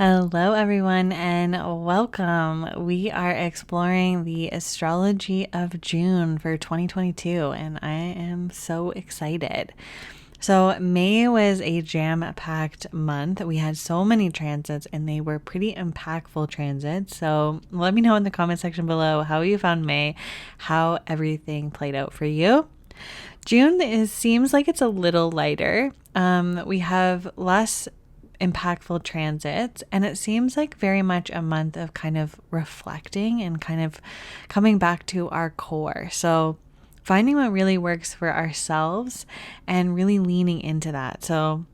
Hello, everyone, and welcome. We are exploring the astrology of June for 2022, and I am so excited. So, May was a jam packed month. We had so many transits, and they were pretty impactful transits. So, let me know in the comment section below how you found May, how everything played out for you. June seems like it's a little lighter. We have less impactful transits, and it seems like very much a month of kind of reflecting and kind of coming back to our core. So finding what really works for ourselves and really leaning into that. So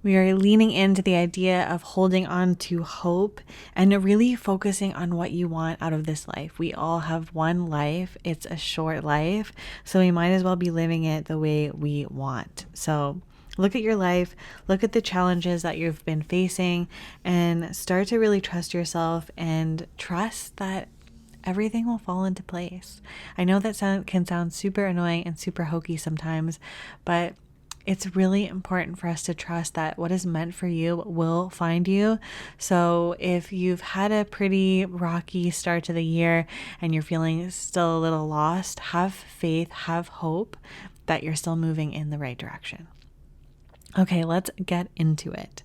we are leaning into the idea of holding on to hope and really focusing on what you want out of this life. We all have one life. It's a short life, so we might as well be living it the way we want. So look at your life, look at the challenges that you've been facing, and start to really trust yourself and trust that everything will fall into place. I know that can sound super annoying and super hokey sometimes, but it's really important for us to trust that what is meant for you will find you. So if you've had a pretty rocky start to the year and you're feeling still a little lost, have faith, have hope that you're still moving in the right direction. Okay, let's get into it.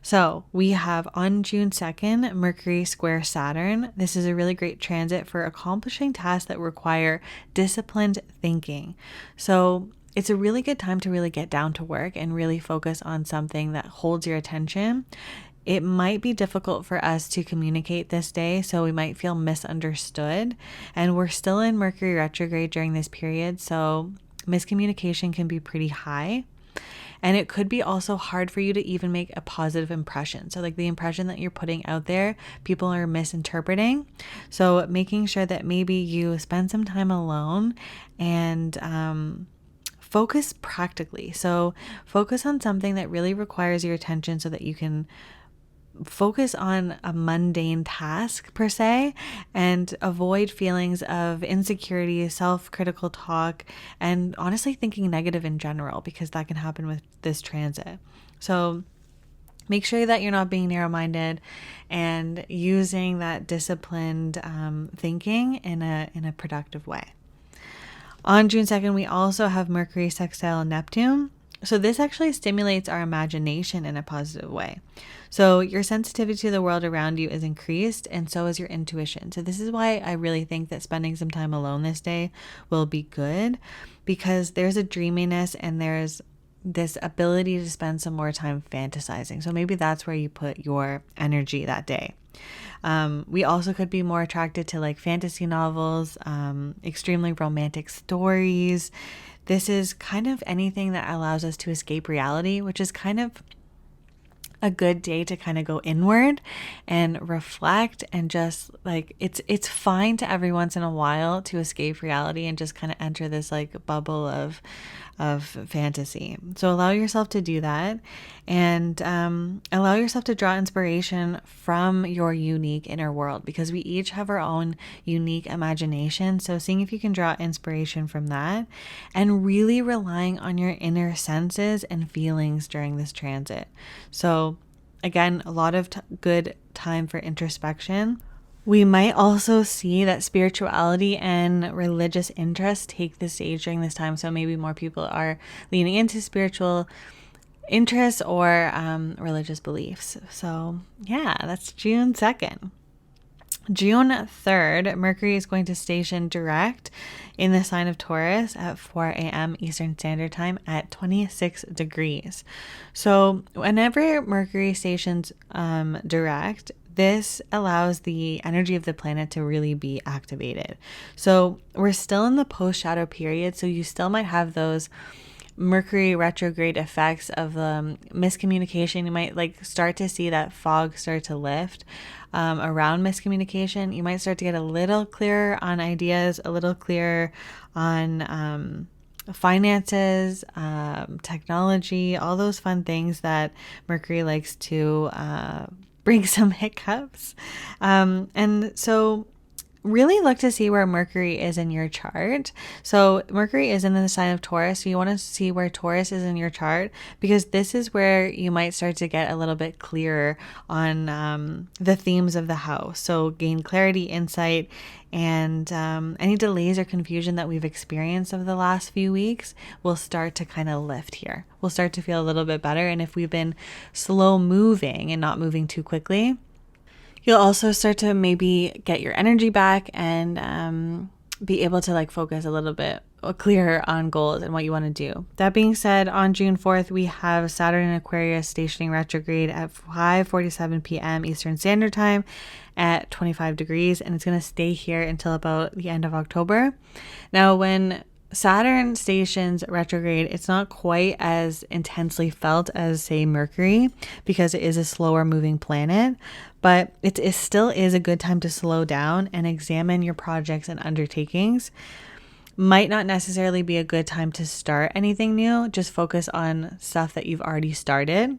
So we have on June 2nd, Mercury square Saturn. This is a really great transit for accomplishing tasks that require disciplined thinking. So it's a really good time to really get down to work and really focus on something that holds your attention. It might be difficult for us to communicate this day, so we might feel misunderstood. And we're still in Mercury retrograde during this period, so miscommunication can be pretty high. And it could be also hard for you to even make a positive impression. So like the impression that you're putting out there, people are misinterpreting. So making sure that maybe you spend some time alone and focus practically. So focus on something that really requires your attention so that you can focus on a mundane task per se and avoid feelings of insecurity, self-critical talk, and honestly thinking negative in general, because that can happen with this transit. So make sure that you're not being narrow-minded and using that disciplined thinking in a productive way. On June 2nd, we also have Mercury sextile Neptune. So this actually stimulates our imagination in a positive way. So your sensitivity to the world around you is increased, and so is your intuition. So this is why I really think that spending some time alone this day will be good, because there's a dreaminess and there's this ability to spend some more time fantasizing. So maybe that's where you put your energy that day. We also could be more attracted to like fantasy novels, extremely romantic stories. This is kind of anything that allows us to escape reality, which is kind of a good day to kind of go inward and reflect, and just like it's fine to every once in a while to escape reality and just kind of enter this like bubble of fantasy. So allow yourself to do that, and allow yourself to draw inspiration from your unique inner world, because we each have our own unique imagination. So seeing if you can draw inspiration from that, and really relying on your inner senses and feelings during this transit. So again, a lot of good time for introspection. We might also see that spirituality and religious interests take the stage during this time. So maybe more people are leaning into spiritual interests or religious beliefs. So yeah, that's June 2nd. June 3rd, Mercury is going to station direct in the sign of Taurus at 4 a.m. Eastern Standard Time at 26 degrees. So whenever Mercury stations direct, this allows the energy of the planet to really be activated. So we're still in the post-shadow period, so you still might have those Mercury retrograde effects of miscommunication. You might like start to see that fog start to lift around miscommunication. You might start to get a little clearer on ideas, a little clearer on finances, technology, all those fun things that Mercury likes to bring some hiccups. And so really look to see where Mercury is in your chart. So Mercury is in the sign of Taurus. So you want to see where Taurus is in your chart, because this is where you might start to get a little bit clearer on the themes of the house. So gain clarity, insight, and any delays or confusion that we've experienced over the last few weeks will start to kind of lift here. We'll start to feel a little bit better. And if we've been slow moving and not moving too quickly, you'll also start to maybe get your energy back and be able to like focus a little bit clearer on goals and what you want to do. That being said, on June 4th, we have Saturn in Aquarius stationing retrograde at 5:47 p.m. Eastern Standard Time at 25 degrees, and it's going to stay here until about the end of October. Now, when Saturn stations retrograde, it's not quite as intensely felt as, say, Mercury, because it is a slower moving planet, but it still is a good time to slow down and examine your projects and undertakings. Might not necessarily be a good time to start anything new. Just focus on stuff that you've already started.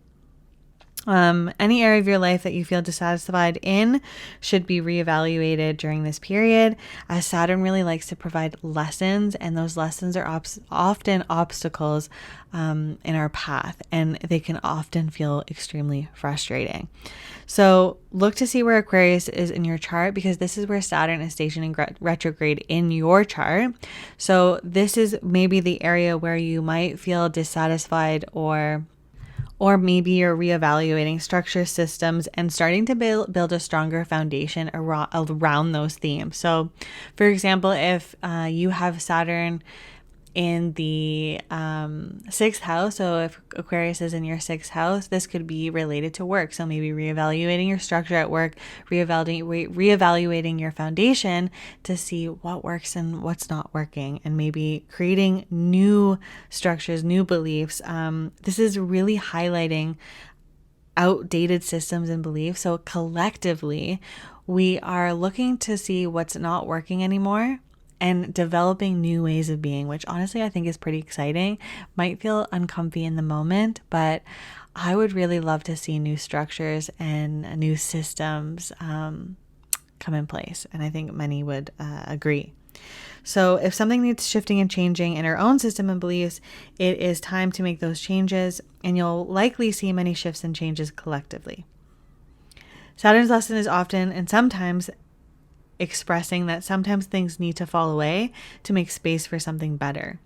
Any area of your life that you feel dissatisfied in should be reevaluated during this period, as Saturn really likes to provide lessons, and those lessons are often obstacles in our path, and they can often feel extremely frustrating. So look to see where Aquarius is in your chart, because this is where Saturn is stationing retrograde in your chart. So this is maybe the area where you might feel dissatisfied, or maybe you're reevaluating structure, systems, and starting to build a stronger foundation around those themes. So, for example, if you have Saturn in the sixth house, so if Aquarius is in your sixth house, this could be related to work. So maybe reevaluating your structure at work, reevaluating your foundation to see what works and what's not working, and maybe creating new structures, new beliefs. This is really highlighting outdated systems and beliefs. So collectively, we are looking to see what's not working anymore and developing new ways of being, which honestly I think is pretty exciting. Might feel uncomfy in the moment, but I would really love to see new structures and new systems come in place. And I think many would agree. So if something needs shifting and changing in our own system and beliefs, it is time to make those changes, and you'll likely see many shifts and changes collectively. Saturn's lesson is often and sometimes expressing that sometimes things need to fall away to make space for something better.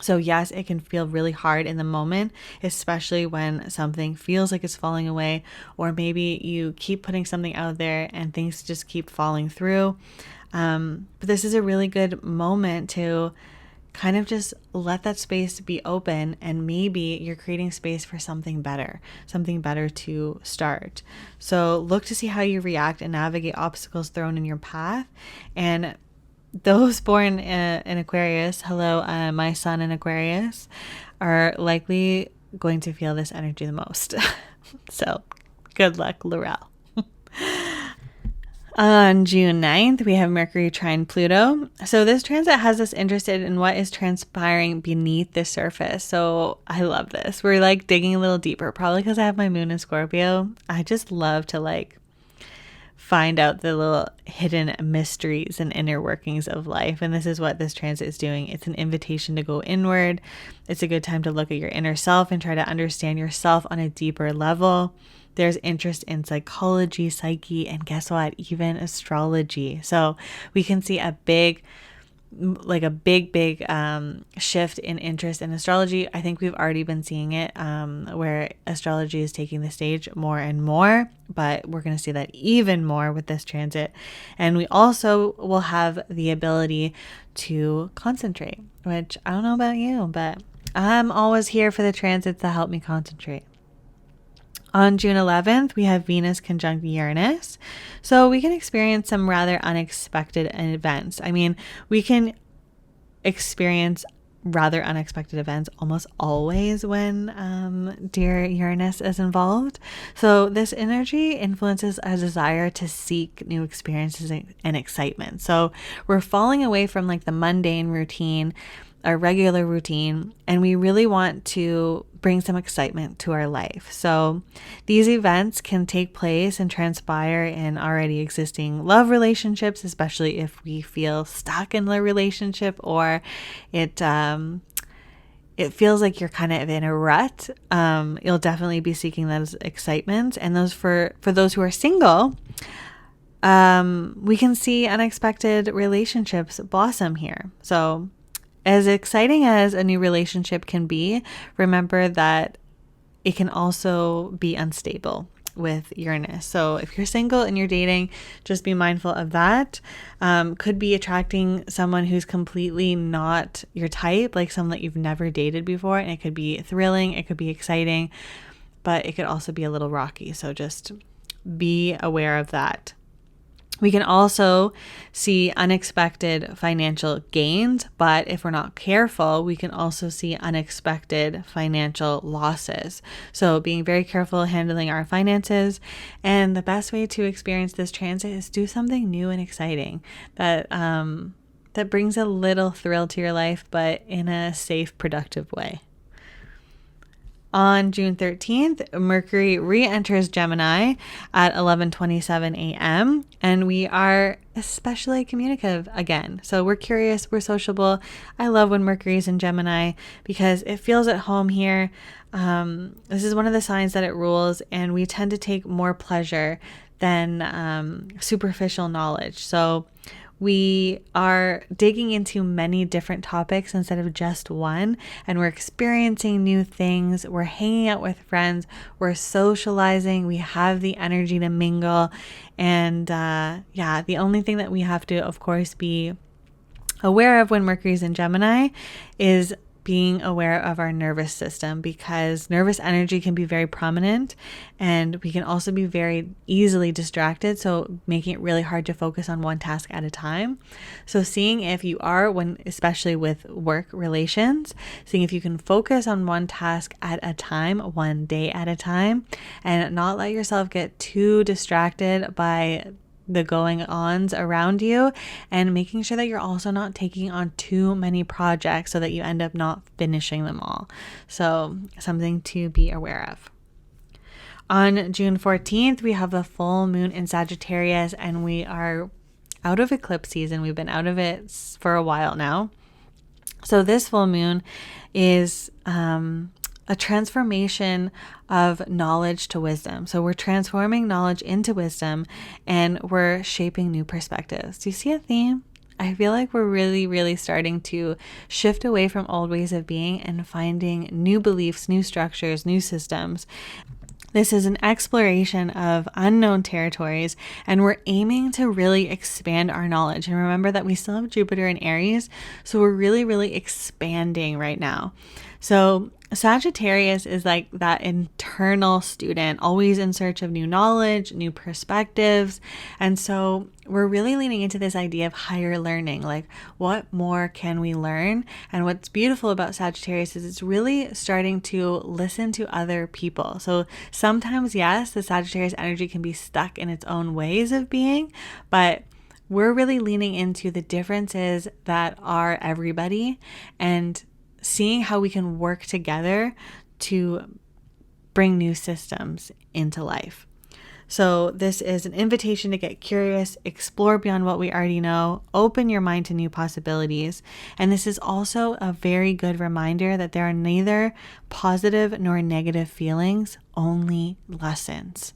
So yes, it can feel really hard in the moment, especially when something feels like it's falling away, or maybe you keep putting something out there and things just keep falling through. But this is a really good moment to kind of just let that space be open, and maybe you're creating space for something better to start. So look to see how you react and navigate obstacles thrown in your path. And those born in Aquarius, hello, my sun in Aquarius, are likely going to feel this energy the most. So good luck, Laurel. On June 9th, we have Mercury trine Pluto. So this transit has us interested in what is transpiring beneath the surface. So I love this. We're like digging a little deeper, probably because I have my moon in Scorpio. I just love to like find out the little hidden mysteries and inner workings of life. And this is what this transit is doing. It's an invitation to go inward. It's a good time to look at your inner self and try to understand yourself on a deeper level. There's interest in psychology, psyche, and guess what? Even astrology. So we can see a big shift in interest in astrology. I think we've already been seeing it where astrology is taking the stage more and more, but we're going to see that even more with this transit. And we also will have the ability to concentrate, which I don't know about you, but I'm always here for the transits that help me concentrate. On June 11th, we have Venus conjunct Uranus. So we can experience some rather unexpected events. I mean, we can experience rather unexpected events almost always when dear Uranus is involved. So this energy influences a desire to seek new experiences and excitement. So we're falling away from like the mundane routine, our regular routine, and we really want to bring some excitement to our life. So these events can take place and transpire in already existing love relationships, especially if we feel stuck in the relationship or it feels like you're kind of in a rut. You'll definitely be seeking those excitements. And those for those who are single, we can see unexpected relationships blossom here. So as exciting as a new relationship can be, remember that it can also be unstable with Uranus. So if you're single and you're dating, just be mindful of that. Could be attracting someone who's completely not your type, like someone that you've never dated before. And it could be thrilling, it could be exciting, but it could also be a little rocky. So just be aware of that. We can also see unexpected financial gains, but if we're not careful, we can also see unexpected financial losses. So being very careful handling our finances, and the best way to experience this transit is do something new and exciting that brings a little thrill to your life, but in a safe, productive way. On June 13th, Mercury re-enters Gemini at 11:27 a.m. and we are especially communicative again. So we're curious, we're sociable. I love when Mercury's in Gemini because it feels at home here. This is one of the signs that it rules, and we tend to take more pleasure than superficial knowledge. So we are digging into many different topics instead of just one, and we're experiencing new things. We're hanging out with friends. We're socializing. We have the energy to mingle. And the only thing that we have to, of course, be aware of when Mercury's in Gemini is being aware of our nervous system, because nervous energy can be very prominent and we can also be very easily distracted, so making it really hard to focus on one task at a time. So seeing if you are, especially with work relations, seeing if you can focus on one task at a time, one day at a time, and not let yourself get too distracted by the going-ons around you, and making sure that you're also not taking on too many projects so that you end up not finishing them all. So something to be aware of. On June 14th, we have the full moon in Sagittarius, and we are out of eclipse season. We've been out of it for a while now. So this full moon is a transformation of knowledge to wisdom. So we're transforming knowledge into wisdom, and we're shaping new perspectives. Do you see a theme? I feel like we're really, really starting to shift away from old ways of being and finding new beliefs, new structures, new systems. This is an exploration of unknown territories, and we're aiming to really expand our knowledge. And remember that we still have Jupiter in Aries, so we're really, really expanding right now. So Sagittarius is like that internal student, always in search of new knowledge, new perspectives. And so we're really leaning into this idea of higher learning, like what more can we learn? And what's beautiful about Sagittarius is it's really starting to listen to other people. So sometimes, yes, the Sagittarius energy can be stuck in its own ways of being, but we're really leaning into the differences that are everybody and seeing how we can work together to bring new systems into life. So this is an invitation to get curious, explore beyond what we already know, open your mind to new possibilities. And this is also a very good reminder that there are neither positive nor negative feelings, only lessons.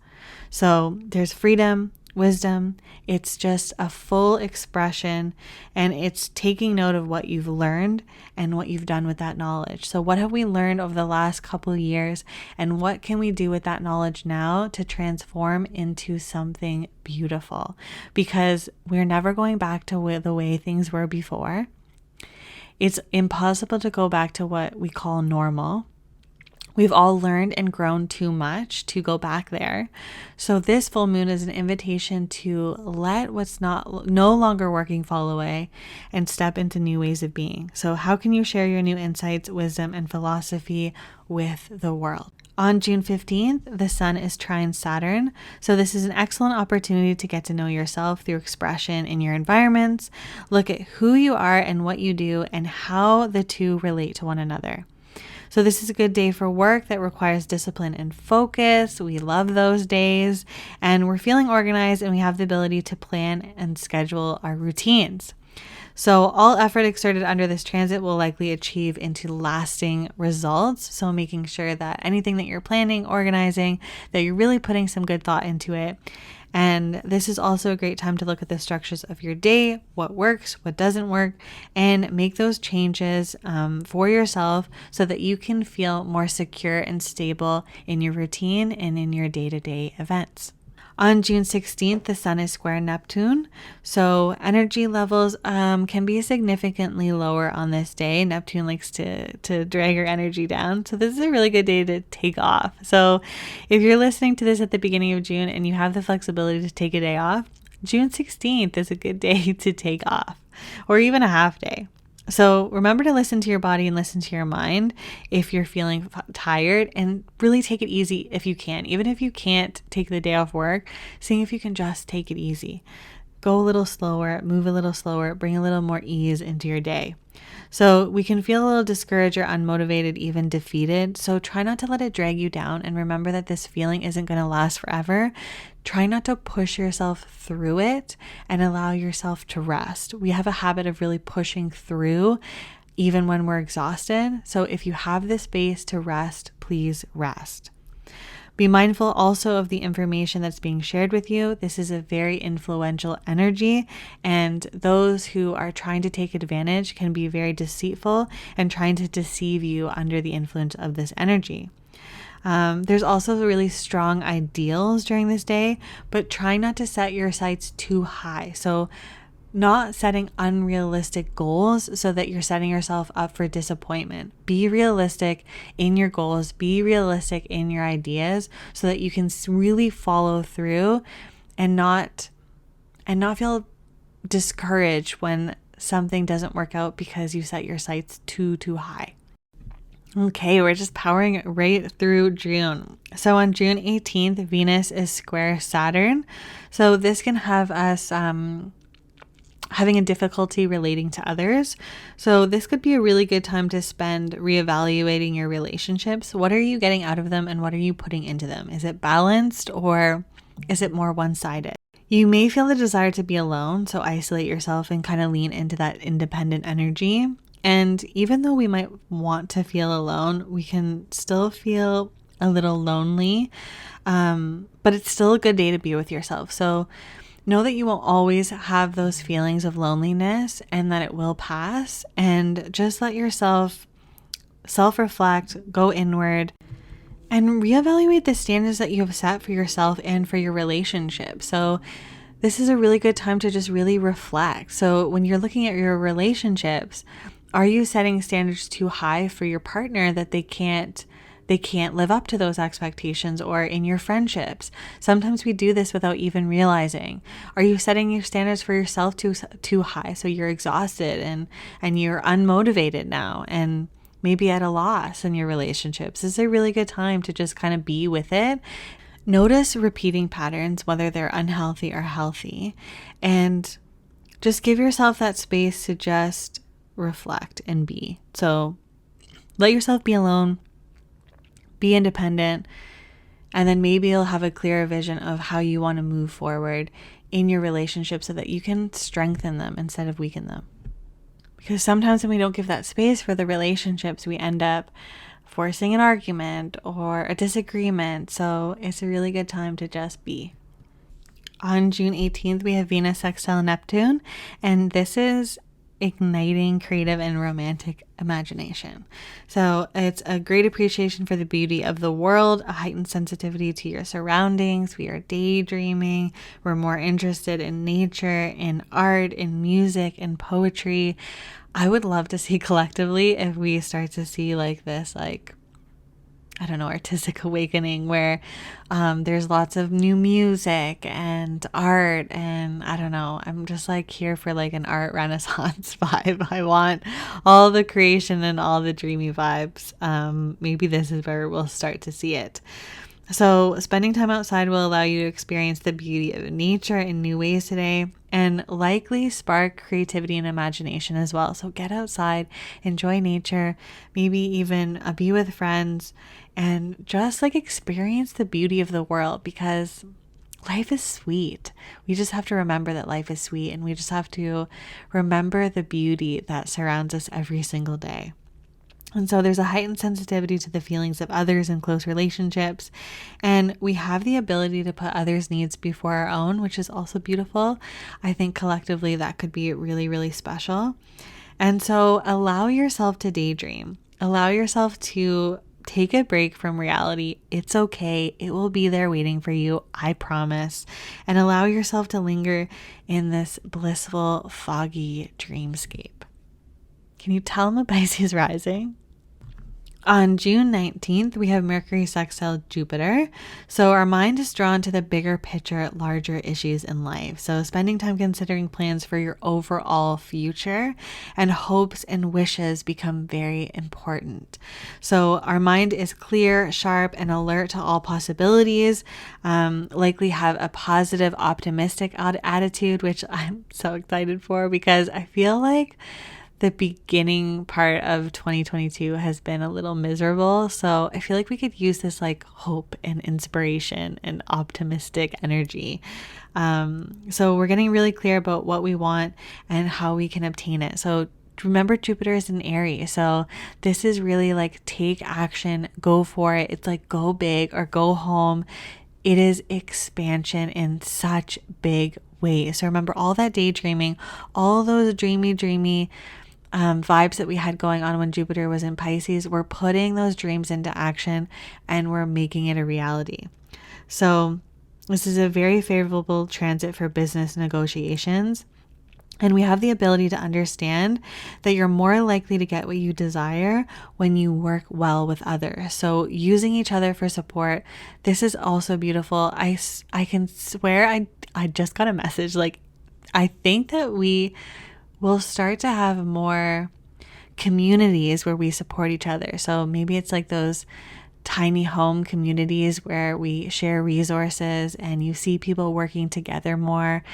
So there's freedom, wisdom. It's just a full expression, and it's taking note of what you've learned and what you've done with that knowledge. So what have we learned over the last couple of years, and what can we do with that knowledge now to transform into something beautiful? Because we're never going back to the way things were before. It's impossible to go back to what we call normal. We've all learned and grown too much to go back there. So this full moon is an invitation to let what's no longer working fall away and step into new ways of being. So how can you share your new insights, wisdom, and philosophy with the world? On June 15th, the sun is trine Saturn. So this is an excellent opportunity to get to know yourself through expression in your environments. Look at who you are and what you do and how the two relate to one another. So this is a good day for work that requires discipline and focus. We love those days, and we're feeling organized, and we have the ability to plan and schedule our routines. So all effort exerted under this transit will likely achieve into lasting results. So making sure that anything that you're planning, organizing, that you're really putting some good thought into it. And this is also a great time to look at the structures of your day, what works, what doesn't work, and make those changes for yourself so that you can feel more secure and stable in your routine and in your day-to-day events. On June 16th, the sun is square Neptune, so energy levels can be significantly lower on this day. Neptune likes to drag your energy down, so this is a really good day to take off. So if you're listening to this at the beginning of June and you have the flexibility to take a day off, June 16th is a good day to take off, or even a half day. So remember to listen to your body and listen to your mind if you're feeling tired, and really take it easy if you can. Even if you can't take the day off work, seeing if you can just take it easy. Go a little slower, move a little slower, bring a little more ease into your day. So we can feel a little discouraged or unmotivated, even defeated. So try not to let it drag you down, and remember that this feeling isn't going to last forever. Try not to push yourself through it and allow yourself to rest. We have a habit of really pushing through even when we're exhausted. So if you have the space to rest, please rest. Be mindful also of the information that's being shared with you. This is a very influential energy, and those who are trying to take advantage can be very deceitful and trying to deceive you under the influence of this energy. There's also really strong ideals during this day, but try not to set your sights too high. So not setting unrealistic goals so that you're setting yourself up for disappointment. Be realistic in your goals, be realistic in your ideas so that you can really follow through and not feel discouraged when something doesn't work out because you set your sights too high. Okay, we're just powering right through June. So on June 18th, Venus is square Saturn. So this can have us having a difficulty relating to others. So this could be a really good time to spend reevaluating your relationships. What are you getting out of them and what are you putting into them? Is it balanced or is it more one-sided? You may feel the desire to be alone, so isolate yourself and kind of lean into that independent energy. And even though we might want to feel alone, we can still feel a little lonely, but it's still a good day to be with yourself. So know that you won't always have those feelings of loneliness and that it will pass, and just let yourself self-reflect, go inward, and reevaluate the standards that you have set for yourself and for your relationship. So this is a really good time to just really reflect. So when you're looking at your relationships, are you setting standards too high for your partner that they can't live up to those expectations? Or in your friendships, sometimes we do this without even realizing. Are you setting your standards for yourself too high so you're exhausted and you're unmotivated now and maybe at a loss in your relationships? This is a really good time to just kind of be with it. Notice repeating patterns, whether they're unhealthy or healthy, and just give yourself that space to just reflect and be. So let yourself be alone, be independent, and then maybe you'll have a clearer vision of how you want to move forward in your relationship so that you can strengthen them instead of weaken them. Because sometimes when we don't give that space for the relationships, we end up forcing an argument or a disagreement. So it's a really good time to just be. On June 18th, we have Venus sextile Neptune, and this is igniting creative and romantic imagination. So it's a great appreciation for the beauty of the world, a heightened sensitivity to your surroundings. We are daydreaming. We're more interested in nature, in art, in music, in poetry. I would love to see collectively if we start to see like this, I don't know, artistic awakening where there's lots of new music and art, and I don't know, I'm just like here for like an art renaissance vibe. I want all the creation and all the dreamy vibes. Maybe this is where we'll start to see it. So spending time outside will allow you to experience the beauty of nature in new ways today. and likely spark creativity and imagination as well. So get outside, enjoy nature, maybe even be with friends, and just like experience the beauty of the world, because life is sweet. We just have to remember that life is sweet, and we just have to remember the beauty that surrounds us every single day. And so there's a heightened sensitivity to the feelings of others in close relationships. And we have the ability to put others' needs before our own, which is also beautiful. I think collectively that could be really, really special. And so allow yourself to daydream. Allow yourself to take a break from reality. It's okay. It will be there waiting for you. I promise. And allow yourself to linger in this blissful, foggy dreamscape. Can you tell I'm a Pisces rising? On June 19th, we have Mercury sextile Jupiter. So our mind is drawn to the bigger picture, larger issues in life. So spending time considering plans for your overall future and hopes and wishes become very important. So our mind is clear, sharp, and alert to all possibilities, likely have a positive, optimistic attitude, which I'm so excited for, because I feel like the beginning part of 2022 has been a little miserable. So I feel like we could use this like hope and inspiration and optimistic energy. So we're getting really clear about what we want and how we can obtain it. So remember, Jupiter is in Aries. So this is really like take action, go for it. It's like go big or go home. It is expansion in such big ways. So remember all that daydreaming, all those dreamy vibes that we had going on when Jupiter was in Pisces. We're putting those dreams into action and we're making it a reality. So this is a very favorable transit for business negotiations. And we have the ability to understand that you're more likely to get what you desire when you work well with others. So using each other for support, this is also beautiful. I can swear I just got a message. Like, I think that we'll start to have more communities where we support each other. So maybe it's like those tiny home communities where we share resources and you see people working together more.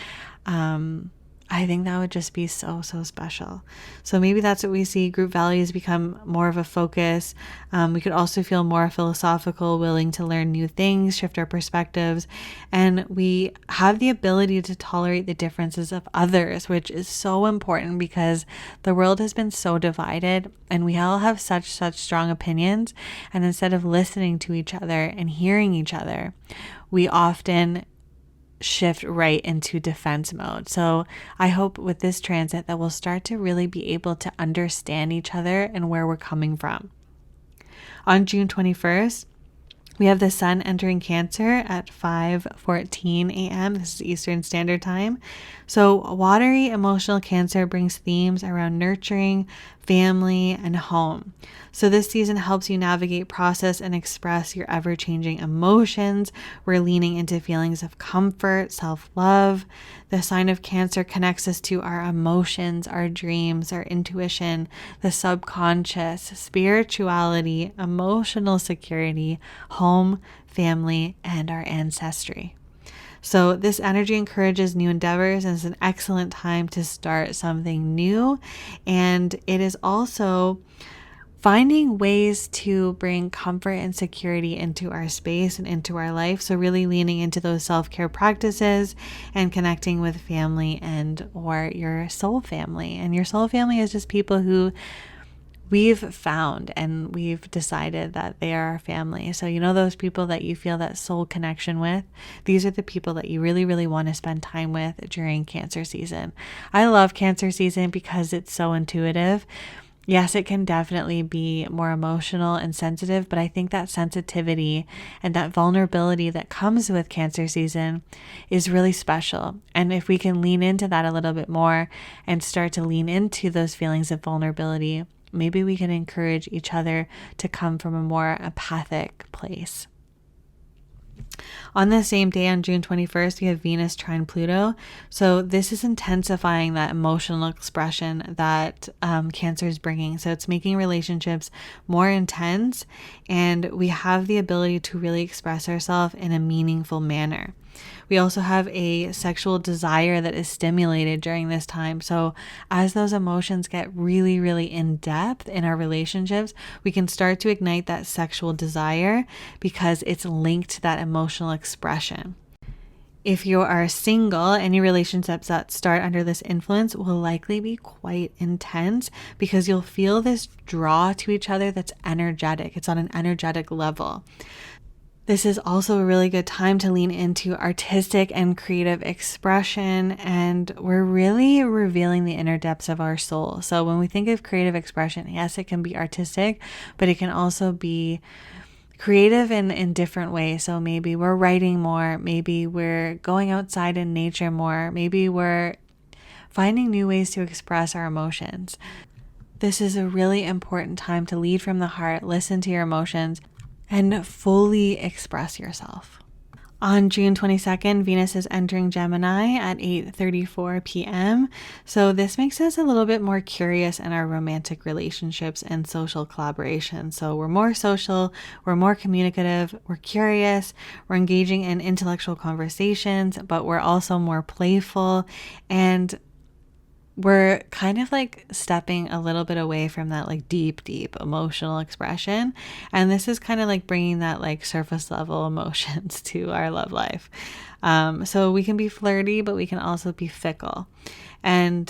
I think that would just be so, so special. So maybe that's what we see. Group values become more of a focus. We could also feel more philosophical, willing to learn new things, shift our perspectives. And we have the ability to tolerate the differences of others, which is so important because the world has been so divided and we all have such strong opinions. And instead of listening to each other and hearing each other, we often shift right into defense mode. So I hope with this transit that we'll start to really be able to understand each other and where we're coming from. On June 21st, we have the sun entering Cancer at 5:14 a.m. This is Eastern Standard Time. So watery emotional Cancer brings themes around nurturing, family, and home. So this season helps you navigate, process, and express your ever-changing emotions. We're leaning into feelings of comfort, self-love. The sign of Cancer connects us to our emotions, our dreams, our intuition, the subconscious, spirituality, emotional security, home, family, and our ancestry. So this energy encourages new endeavors and is an excellent time to start something new. And it is also finding ways to bring comfort and security into our space and into our life. So really leaning into those self-care practices and connecting with family and or your soul family. And your soul family is just people who we've found and we've decided that they are our family. So you know those people that you feel that soul connection with? These are the people that you really, really want to spend time with during Cancer season. I love Cancer season because it's so intuitive. Yes, it can definitely be more emotional and sensitive, but I think that sensitivity and that vulnerability that comes with Cancer season is really special. And if we can lean into that a little bit more and start to lean into those feelings of vulnerability, maybe we can encourage each other to come from a more empathic place. On the same day, on June 21st, we have Venus trine Pluto. So this is intensifying that emotional expression that Cancer is bringing. So it's making relationships more intense, and we have the ability to really express ourselves in a meaningful manner. We also have a sexual desire that is stimulated during this time. So as those emotions get really, really in depth in our relationships, we can start to ignite that sexual desire because it's linked to that emotional expression. If you are single, any relationships that start under this influence will likely be quite intense because you'll feel this draw to each other that's energetic. It's on an energetic level. This is also a really good time to lean into artistic and creative expression, and we're really revealing the inner depths of our soul. So when we think of creative expression, yes, it can be artistic, but it can also be creative in different ways. So maybe we're writing more, maybe we're going outside in nature more, maybe we're finding new ways to express our emotions. This is a really important time to lead from the heart, listen to your emotions, and fully express yourself. On June 22nd, Venus is entering Gemini at 8:34 p.m. So this makes us a little bit more curious in our romantic relationships and social collaboration. So we're more social, we're more communicative, we're curious, we're engaging in intellectual conversations, but we're also more playful, and we're kind of like stepping a little bit away from that like deep emotional expression. And this is kind of like bringing that like surface level emotions to our love life. So we can be flirty, but we can also be fickle. And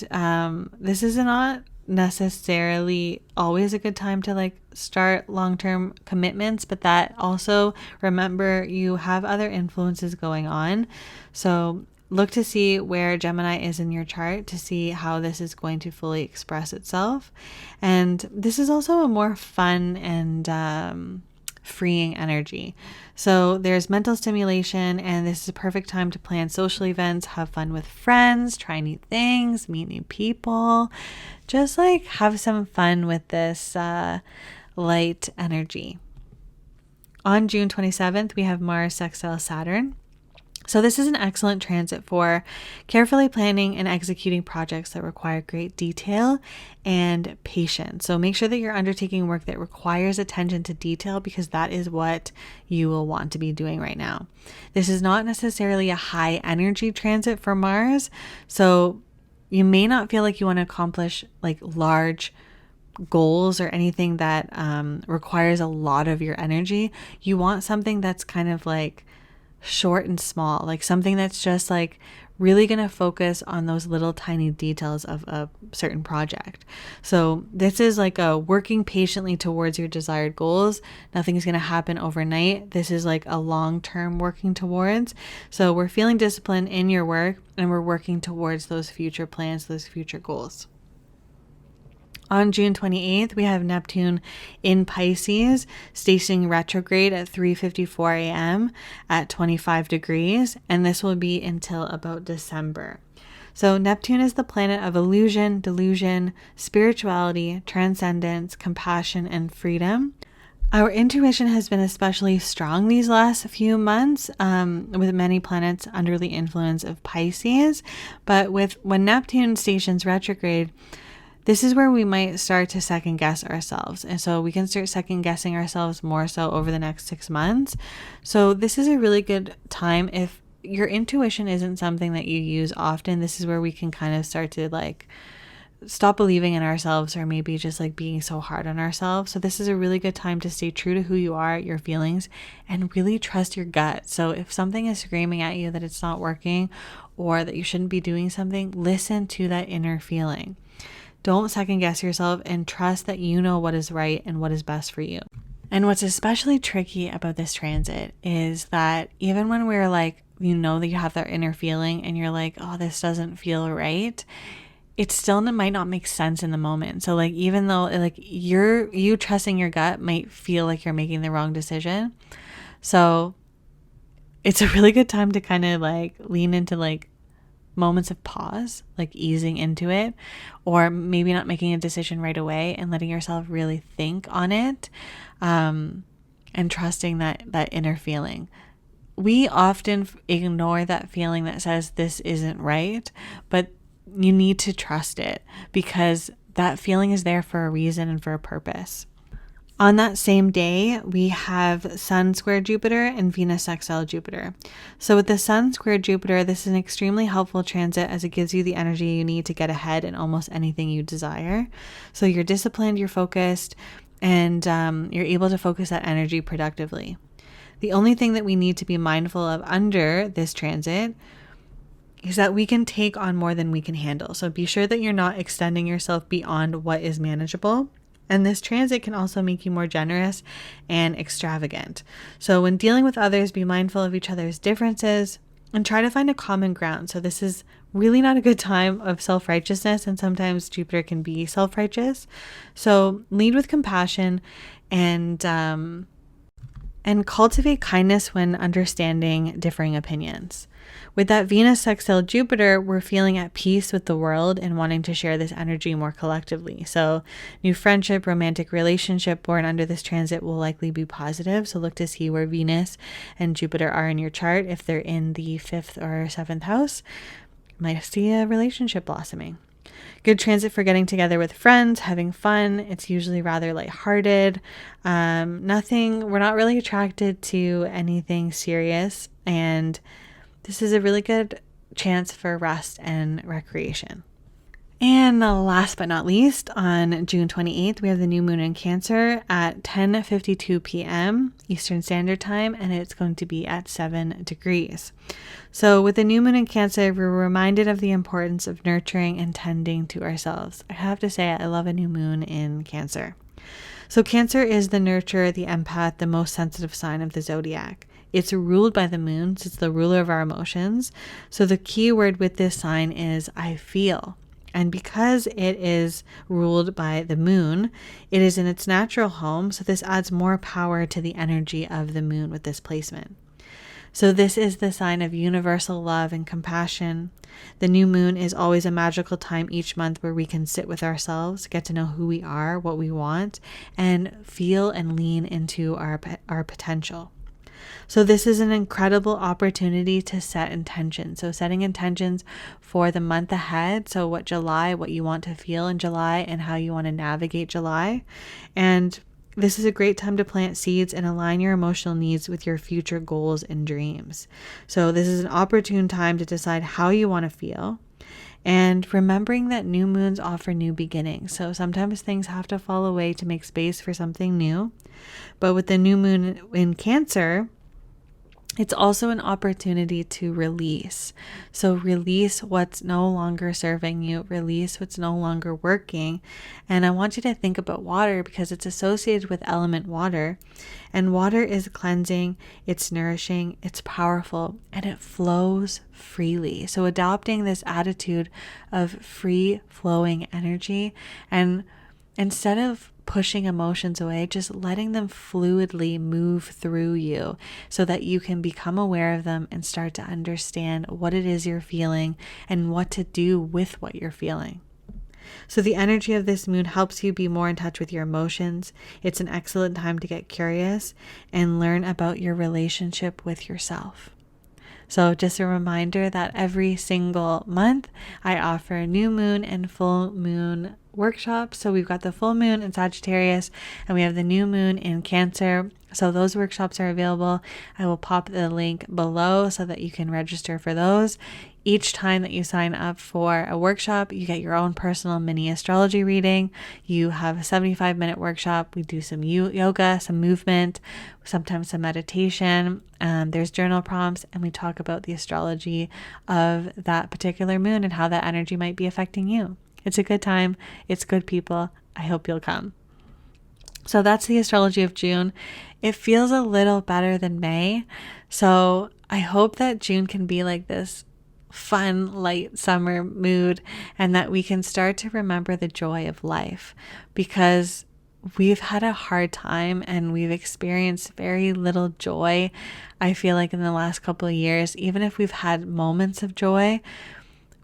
this is not necessarily always a good time to like start long-term commitments, but that also, remember, you have other influences going on. So look to see where Gemini is in your chart to see how this is going to fully express itself. And this is also a more fun and freeing energy. So there's mental stimulation, and this is a perfect time to plan social events, have fun with friends, try new things, meet new people, just like have some fun with this light energy. On June 27th, we have Mars sextile Saturn. So this is an excellent transit for carefully planning and executing projects that require great detail and patience. So make sure that you're undertaking work that requires attention to detail, because that is what you will want to be doing right now. This is not necessarily a high energy transit for Mars. So you may not feel like you want to accomplish like large goals or anything that requires a lot of your energy. You want something that's kind of like short and small, like something that's just like really going to focus on those little tiny details of a certain project. So this is like a working patiently towards your desired goals. Nothing's going to happen overnight. This is like a long-term working towards. So we're feeling disciplined in your work, and we're working towards those future plans, those future goals. On June 28th, we have Neptune in Pisces, stationing retrograde at 3:54 a.m. at 25 degrees, and this will be until about December. So Neptune is the planet of illusion, delusion, spirituality, transcendence, compassion, and freedom. Our intuition has been especially strong these last few months, with many planets under the influence of Pisces. But when Neptune stations retrograde, this is where we might start to second guess ourselves. And so we can start second guessing ourselves more so over the next 6 months. So this is a really good time. If your intuition isn't something that you use often, this is where we can kind of start to like stop believing in ourselves, or maybe just like being so hard on ourselves. So this is a really good time to stay true to who you are, your feelings, and really trust your gut. So if something is screaming at you that it's not working or that you shouldn't be doing something, listen to that inner feeling. Don't second guess yourself, and trust that you know what is right and what is best for you. And what's especially tricky about this transit is that even when we're like, you know that you have that inner feeling and you're like, oh, this doesn't feel right, it still might not make sense in the moment. So like, even though like you trusting your gut might feel like you're making the wrong decision. So it's a really good time to kind of like lean into like moments of pause, like easing into it, or maybe not making a decision right away and letting yourself really think on it, and trusting that inner feeling. we often ignore that feeling that says this isn't right, but you need to trust it because that feeling is there for a reason and for a purpose. On that same day, we have Sun square Jupiter and Venus sextile Jupiter. So with the Sun square Jupiter, this is an extremely helpful transit as it gives you the energy you need to get ahead in almost anything you desire. So you're disciplined, you're focused, and you're able to focus that energy productively. The only thing that we need to be mindful of under this transit is that we can take on more than we can handle. So be sure that you're not extending yourself beyond what is manageable. And this transit can also make you more generous and extravagant. So when dealing with others, be mindful of each other's differences and try to find a common ground. So this is really not a good time of self-righteousness, and sometimes Jupiter can be self-righteous. So lead with compassion and cultivate kindness when understanding differing opinions. With that Venus sextile Jupiter, we're feeling at peace with the world and wanting to share this energy more collectively. So new friendship, romantic relationship born under this transit will likely be positive. So look to see where Venus and Jupiter are in your chart. If they're in the 5th or 7th house, you might see a relationship blossoming. Good transit for getting together with friends, having fun. It's usually rather lighthearted. We're not really attracted to anything serious, and this is a really good chance for rest and recreation. And last but not least, on June 28th, we have the new moon in Cancer at 10:52 p.m. Eastern Standard Time, and it's going to be at 7 degrees. So with the new moon in Cancer, we're reminded of the importance of nurturing and tending to ourselves. I have to say, I love a new moon in Cancer. So Cancer is the nurturer, the empath, the most sensitive sign of the zodiac. It's ruled by the moon, so it's the ruler of our emotions. So the key word with this sign is I feel. And because it is ruled by the moon, it is in its natural home. So this adds more power to the energy of the moon with this placement. So this is the sign of universal love and compassion. The new moon is always a magical time each month where we can sit with ourselves, get to know who we are, what we want, and feel and lean into our potential. So this is an incredible opportunity to set intentions. So setting intentions for the month ahead. So what you want to feel in July and how you want to navigate July. And this is a great time to plant seeds and align your emotional needs with your future goals and dreams. So this is an opportune time to decide how you want to feel. And remembering that new moons offer new beginnings. So sometimes things have to fall away to make space for something new. But with the new moon in Cancer, it's also an opportunity to release. So release what's no longer serving you, release what's no longer working. And I want you to think about water because it's associated with element water. And water is cleansing, it's nourishing, it's powerful, and it flows freely. So adopting this attitude of free flowing energy, and instead of pushing emotions away, just letting them fluidly move through you so that you can become aware of them and start to understand what it is you're feeling and what to do with what you're feeling. So the energy of this moon helps you be more in touch with your emotions. It's an excellent time to get curious and learn about your relationship with yourself. So just a reminder that every single month I offer new moon and full moon workshops. So we've got the full moon in Sagittarius and we have the new moon in Cancer. So those workshops are available. I will pop the link below so that you can register for those. Each time that you sign up for a workshop, you get your own personal mini astrology reading. You have a 75-minute workshop. We do some yoga, some movement, sometimes some meditation. There's journal prompts, and we talk about the astrology of that particular moon and how that energy might be affecting you. It's a good time. It's good people. I hope you'll come. So that's the astrology of June. It feels a little better than May. So I hope that June can be like this fun, light summer mood and that we can start to remember the joy of life, because we've had a hard time and we've experienced very little joy. I feel like in the last couple of years, even if we've had moments of joy,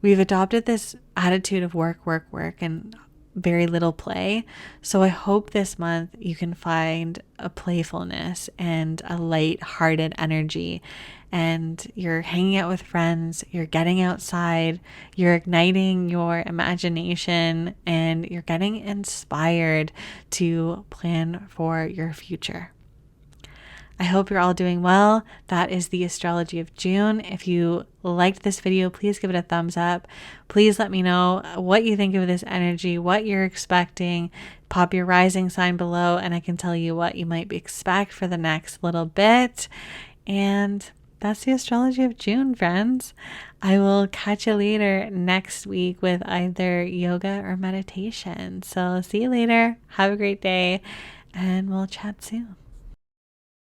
we've adopted this attitude of work, work, work, and very little play. So I hope this month you can find a playfulness and a light-hearted energy, and you're hanging out with friends, you're getting outside, you're igniting your imagination, and you're getting inspired to plan for your future. I hope you're all doing well. That is the astrology of June. If you liked this video, please give it a thumbs up. Please let me know what you think of this energy, what you're expecting. Pop your rising sign below, and I can tell you what you might expect for the next little bit. And that's the astrology of June, friends. I will catch you later next week with either yoga or meditation. So see you later. Have a great day, and we'll chat soon.